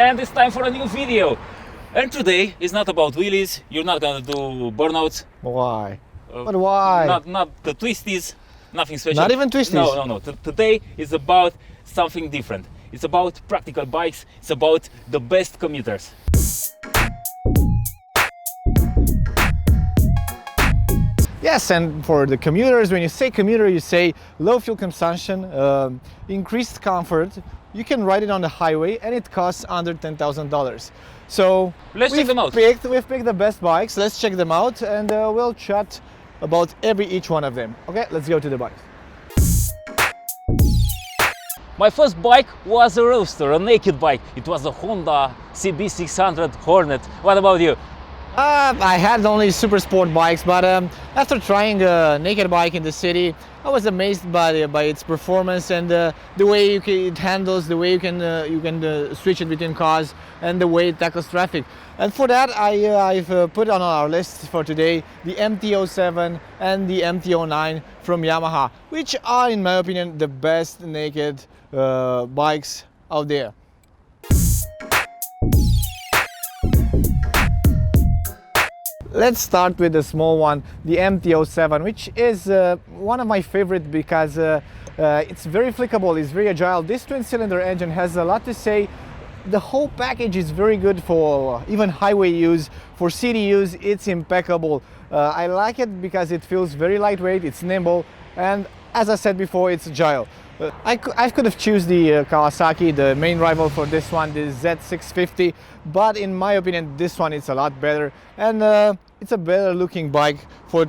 and it's time for a new video. And today is not about wheelies. You're not gonna do burnouts. Why? But why? Not the twisties, nothing special. Not even twisties? No. Today is about something different. It's about practical bikes. It's about the best commuters. Yes, and for the commuters, when you say commuter, you say low fuel consumption, increased comfort. You can ride it on the highway, and it costs under $10,000. So let's check them out. We've picked the best bikes. Let's check them out, and we'll chat about each one of them. Okay, let's go to the bikes. My first bike was a roadster, a naked bike. It was a Honda CB500X Hornet. What about you? I had only super sport bikes, but after trying a naked bike in the city, I was amazed by its performance and the way it handles, the way you can switch it between cars, and the way it tackles traffic. And for that, I've put on our list for today the MT-07 and the MT-09 from Yamaha, which are, in my opinion, the best naked bikes out there. Let's start with the small one, the MT-07, which is one of my favorite because it's very flexible, it's very agile. This twin-cylinder engine has a lot to say. The whole package is very good for even highway use. For city use, it's impeccable. I like it because it feels very lightweight, it's nimble, and as I said before, it's agile. I could have chosen the Kawasaki, the main rival for this one, the Z650, but in my opinion, this one is a lot better, and it's a better looking bike for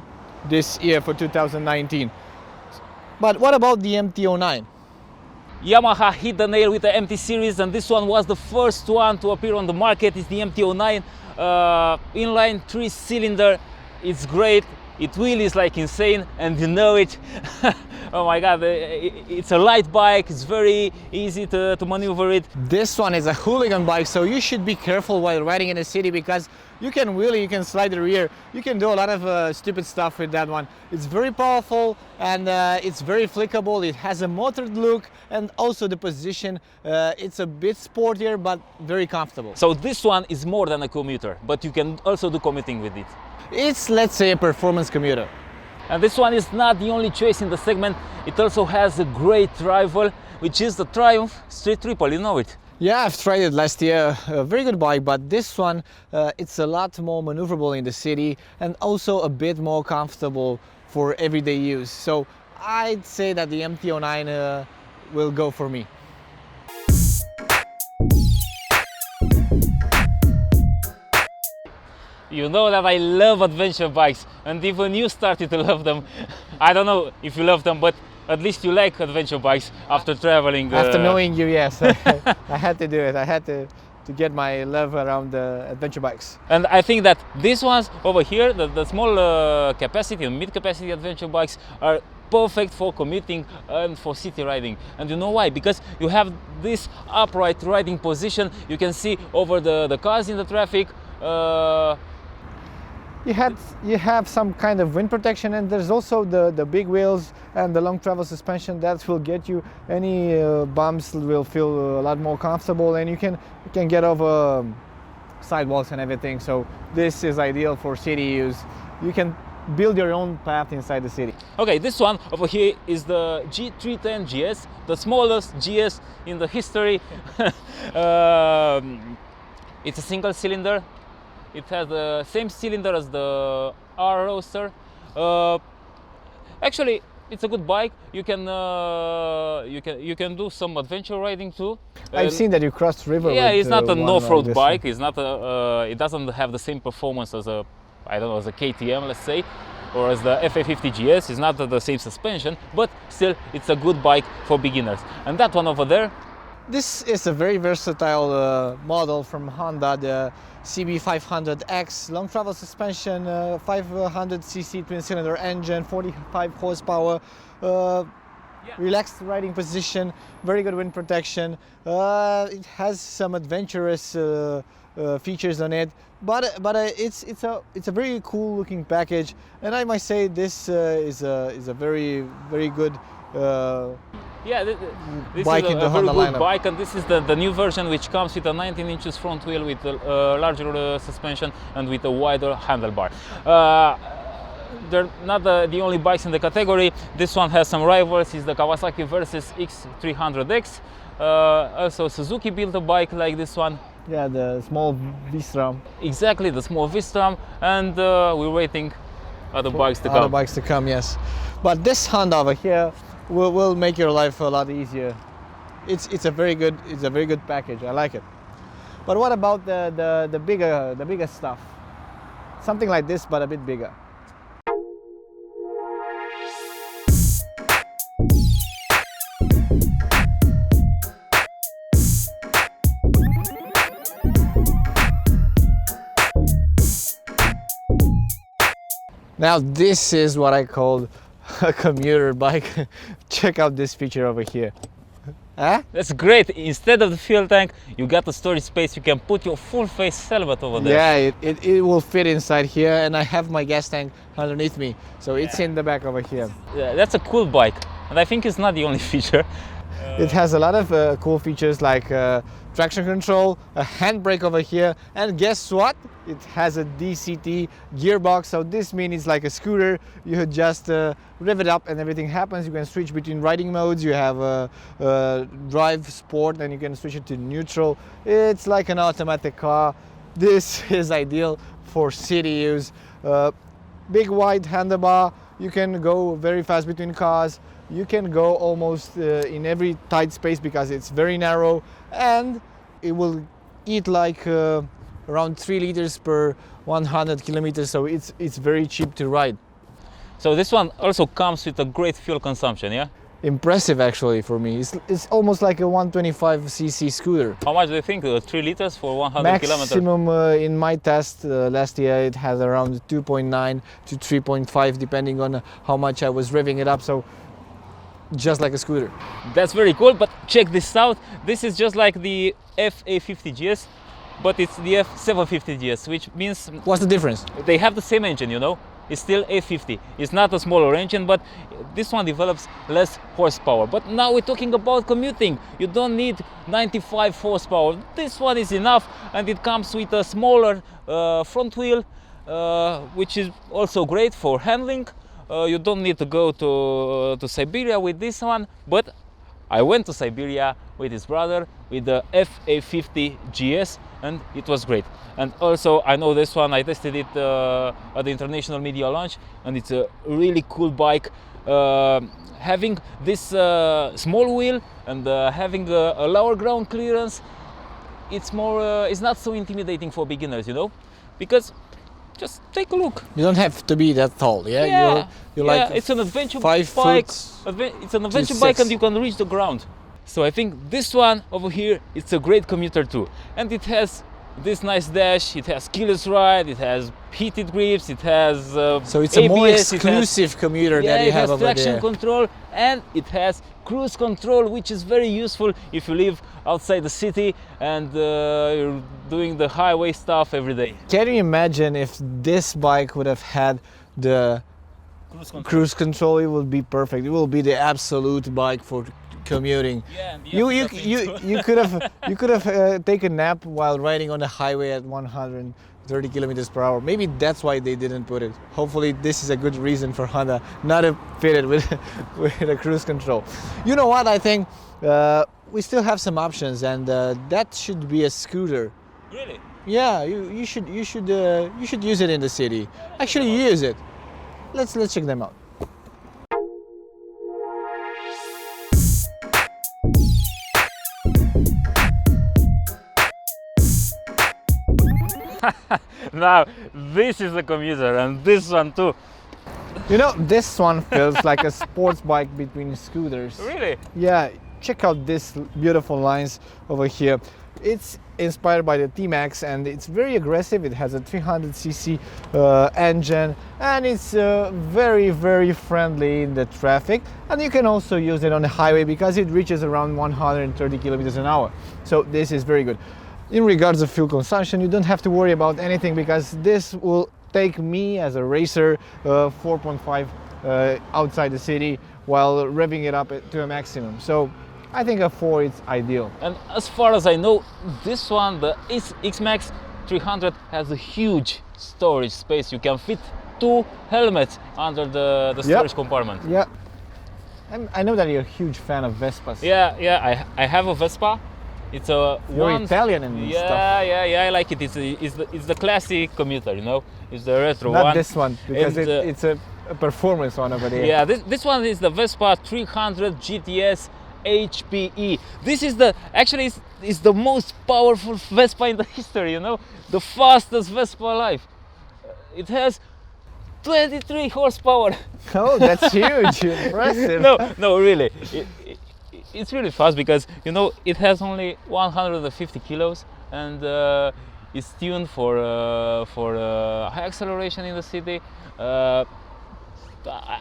this year, for 2019. But what about the MT-09? Yamaha hit the nail with the MT series, and this one was the first one to appear on the market. It's the MT-09 inline 3-cylinder. It's great. It wheelies like insane, and you know it. Oh my god, it's a light bike, it's very easy to maneuver it. This one is a hooligan bike, so you should be careful while riding in the city because you can wheelie, you can slide the rear, you can do a lot of stupid stuff with that one. It's very powerful and it's very flickable, it has a motored look, and also the position, it's a bit sportier but very comfortable. So this one is more than a commuter, but you can also do commuting with it. It's, let's say, a performance commuter. And this one is not the only choice in the segment. It also has a great rival, which is the Triumph Street Triple. You know it? Yeah, I've tried it last year. A very good bike, but this one, it's a lot more maneuverable in the city and also a bit more comfortable for everyday use. So I'd say that the MT-09 will go for me. You know that I love adventure bikes, and even you started to love them. I don't know if you love them, but at least you like adventure bikes after traveling. After knowing you, yes. I had to do it. I had to get my love around adventure bikes. And I think that these ones over here, the small capacity and mid-capacity adventure bikes, are perfect for commuting and for city riding. And you know why? Because you have this upright riding position. You can see over the cars in the traffic. You have some kind of wind protection, and there's also the big wheels and the long travel suspension that will get you any bumps will feel a lot more comfortable, and you can get over sidewalks and everything. So this is ideal for city use. You can build your own path inside the city. Okay, this one over here is the G310GS, the smallest GS in the history. It's a single cylinder. It has the same cylinder as the R Roadster. Actually, it's a good bike. You can do some adventure riding too. I've seen that you crossed river. Yeah, with, it's not an off-road bike. One. It's not a. It doesn't have the same performance as a, I don't know, as a KTM, let's say, or as the FA50GS. It's not the same suspension, but still, it's a good bike for beginners. And that one over there. This is a very versatile model from Honda, the CB500X, long travel suspension, 500cc twin-cylinder engine, 45 horsepower, relaxed riding position, very good wind protection. It has some adventurous features on it, but it's a very cool looking package, and I must say this is a very good Yeah, this bike is in a the very Honda good lineup. bike, and this is the new version which comes with a 19 inches front wheel with a larger suspension and with a wider handlebar. They're not the only bikes in the category. This one has some rivals. It's the Kawasaki Versys X310X. Also Suzuki built a bike like this one. Yeah, the small V-Strom. Exactly, the small V-Strom, and we're waiting other bikes to come. Other bikes to come, yes. But this Honda over here will make your life a lot easier. It's a very good package. I like it. But what about the bigger stuff? Something like this, but a bit bigger. Now this is what I call a commuter bike. Check out this feature over here. Huh? That's great. Instead of the fuel tank, you got the storage space. You can put your full face helmet over there. Yeah, it will fit inside here, and I have my gas tank underneath me, so it's in the back over here. Yeah, that's a cool bike, and I think it's not the only feature. It has a lot of cool features like traction control, a handbrake over here, and guess what? It has a DCT gearbox, so this means it's like a scooter. You just rev it up and everything happens. You can switch between riding modes. You have drive, sport, and you can switch it to neutral. It's like an automatic car. This is ideal for city use. Big wide handlebar. You can go very fast between cars. You can go almost in every tight space because it's very narrow, and it will eat like around 3 liters per 100 kilometers, so it's very cheap to ride. So this one also comes with a great fuel consumption, yeah? Impressive actually for me. It's almost like a 125cc scooter. How much do you think? 3 liters for 100 kilometers? Maximum in my test last year it had around 2.9 to 3.5 depending on how much I was revving it up, so just like a scooter. That's very cool, but check this out. This is just like the FA50GS, but it's the F750GS, which means... What's the difference? They have the same engine, you know? It's still A50. It's not a smaller engine, but this one develops less horsepower. But now we're talking about commuting. You don't need 95 horsepower. This one is enough, and it comes with a smaller front wheel, which is also great for handling. You don't need to go to Siberia with this one, but I went to Siberia with his brother with the FA50GS, and it was great. And also I know this one, I tested it at the International Media Launch, and it's a really cool bike. Having this small wheel and having a lower ground clearance, it's not so intimidating for beginners, you know, because just take a look. You don't have to be that tall, yeah? You're like it's an adventure 5 bike. foot. It's an adventure bike, and you can reach the ground. So I think this one over here, it's a great commuter too. And it has this nice dash, it has keyless ride, it has heated grips, it has so it's ABS, a more exclusive commuter that you have over there. It has traction control, and it has cruise control, which is very useful if you live outside the city and you're doing the highway stuff every day. Can you imagine if this bike would have had the cruise control? It would be perfect. It will be the absolute bike for commuting. Yeah, and you could have taken a nap while riding on the highway at 130 kilometers per hour. Maybe that's why they didn't put it. Hopefully this is a good reason for Honda not to fit it with a cruise control. You know what, I think we still have some options, and that should be a scooter. Really? Yeah, you should use it in the city. Actually, use it. Let's check them out. Now this is a commuter, and this one too. You know, this one feels like a sports bike between scooters. Really? Yeah, check out these beautiful lines over here. It's inspired by the XMAX, and it's very aggressive. It has a 300cc engine, and it's very, very friendly in the traffic. And you can also use it on the highway because it reaches around 130 kilometers an hour. So this is very good. In regards to fuel consumption, you don't have to worry about anything because this will take me as a racer 4.5 outside the city while revving it up to a maximum. So I think a 4 is ideal. And as far as I know, this one, the XMAX 300, has a huge storage space. You can fit 2 helmets under the storage compartment. Yeah. And I know that you're a huge fan of Vespas. Yeah, I have a Vespa. It's a You're Italian and stuff. Yeah, I like it. It's the classic commuter, you know. It's the retro Not one. this one, because it's a performance one over there. Yeah, this one is the Vespa 300 GS HPE. This is actually is the most powerful Vespa in the history, you know, the fastest Vespa alive. It has 23 horsepower. Oh, that's huge! Impressive. No, really. It's really fast because, you know, it has only 150 kilos and it's tuned for high acceleration in the city.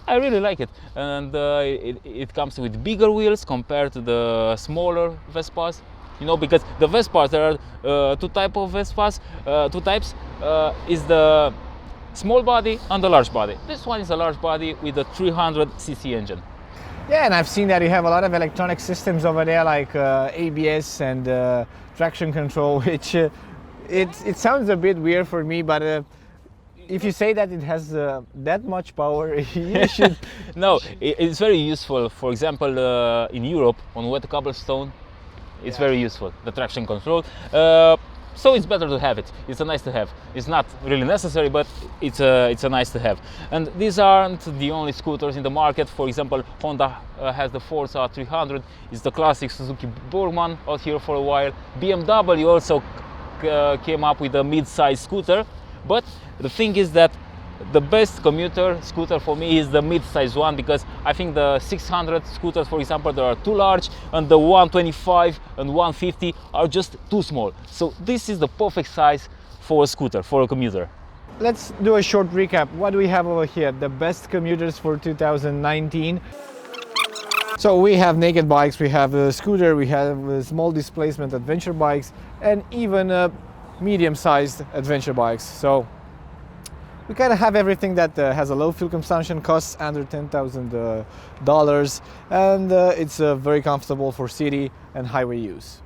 I really like it, and it comes with bigger wheels compared to the smaller Vespas. You know, because the Vespas, there are two types of Vespas. Two types is the small body and the large body. This one is a large body with a 300cc engine. Yeah, and I've seen that you have a lot of electronic systems over there, like ABS and traction control, which it sounds a bit weird for me, but if you say that it has that much power, you should. No, it's very useful. For example, in Europe, on wet cobblestone, it's very useful, the traction control. So it's better to have it. It's a nice to have. It's not really necessary, but it's a nice to have. And these aren't the only scooters in the market. For example, Honda has the Forza 300. It's the classic Suzuki Burman out here for a while. BMW also came up with a mid-size scooter. But the thing is that the best commuter scooter for me is the mid-size one, because I think the 600 scooters, for example, they are too large, and the 125 and 150 are just too small. So this is the perfect size for a scooter, for a commuter. Let's do a short recap. What do we have over here? The best commuters for 2019. So we have naked bikes, we have a scooter, we have small displacement adventure bikes, and even medium-sized adventure bikes. So we kind of have everything that has a low fuel consumption, costs under $10,000, and it's very comfortable for city and highway use.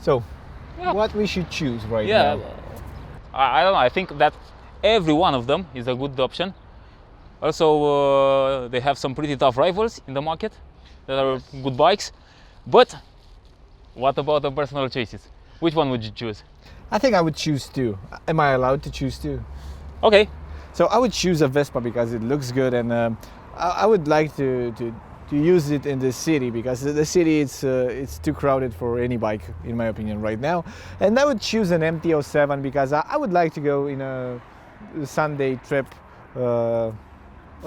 So what we should choose right now? I don't know, I think that every one of them is a good option. Also, they have some pretty tough rivals in the market that are good bikes. But what about the personal choices? Which one would you choose? I think I would choose 2. Am I allowed to choose 2? Okay. So I would choose a Vespa because it looks good, and I would like to use it in the city, because the city it's too crowded for any bike, in my opinion, right now. And I would choose an MT-07 because I would like to go in a Sunday trip a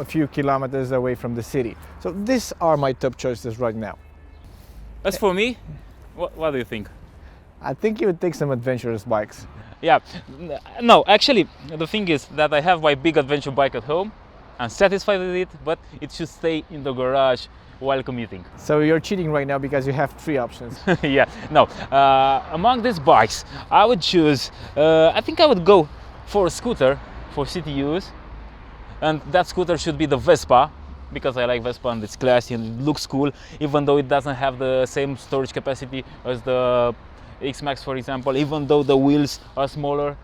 few kilometers away from the city. So these are my top choices right now. As for me, what do you think? I think you would take some adventurous bikes. Yeah, no, actually, the thing is that I have my big adventure bike at home. I'm satisfied with it, but it should stay in the garage while commuting. So you're cheating right now because you have 3 options. Yeah, no, among these bikes, I would choose, I think I would go for a scooter for city use. And that scooter should be the Vespa, because I like Vespa and it's classy and it looks cool, even though it doesn't have the same storage capacity as the XMAX, for example. Even though the wheels are smaller,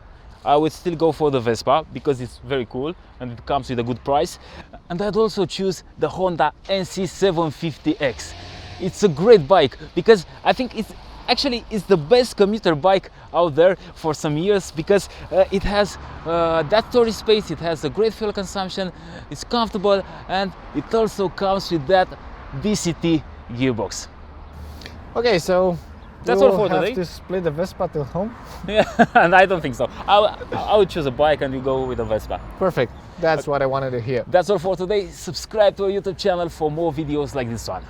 I would still go for the Vespa because it's very cool and it comes with a good price. And I'd also choose the Honda NC750X. It's a great bike because I think it's the best commuter bike out there for some years, because it has that storage space, it has a great fuel consumption, it's comfortable, and it also comes with that DCT gearbox. Okay, so that's all for we'll today. have to split the Vespa till home? Yeah, and I don't think so. I would choose a bike and you go with a Vespa. Perfect. That's what I wanted to hear. That's all for today. Subscribe to our YouTube channel for more videos like this one.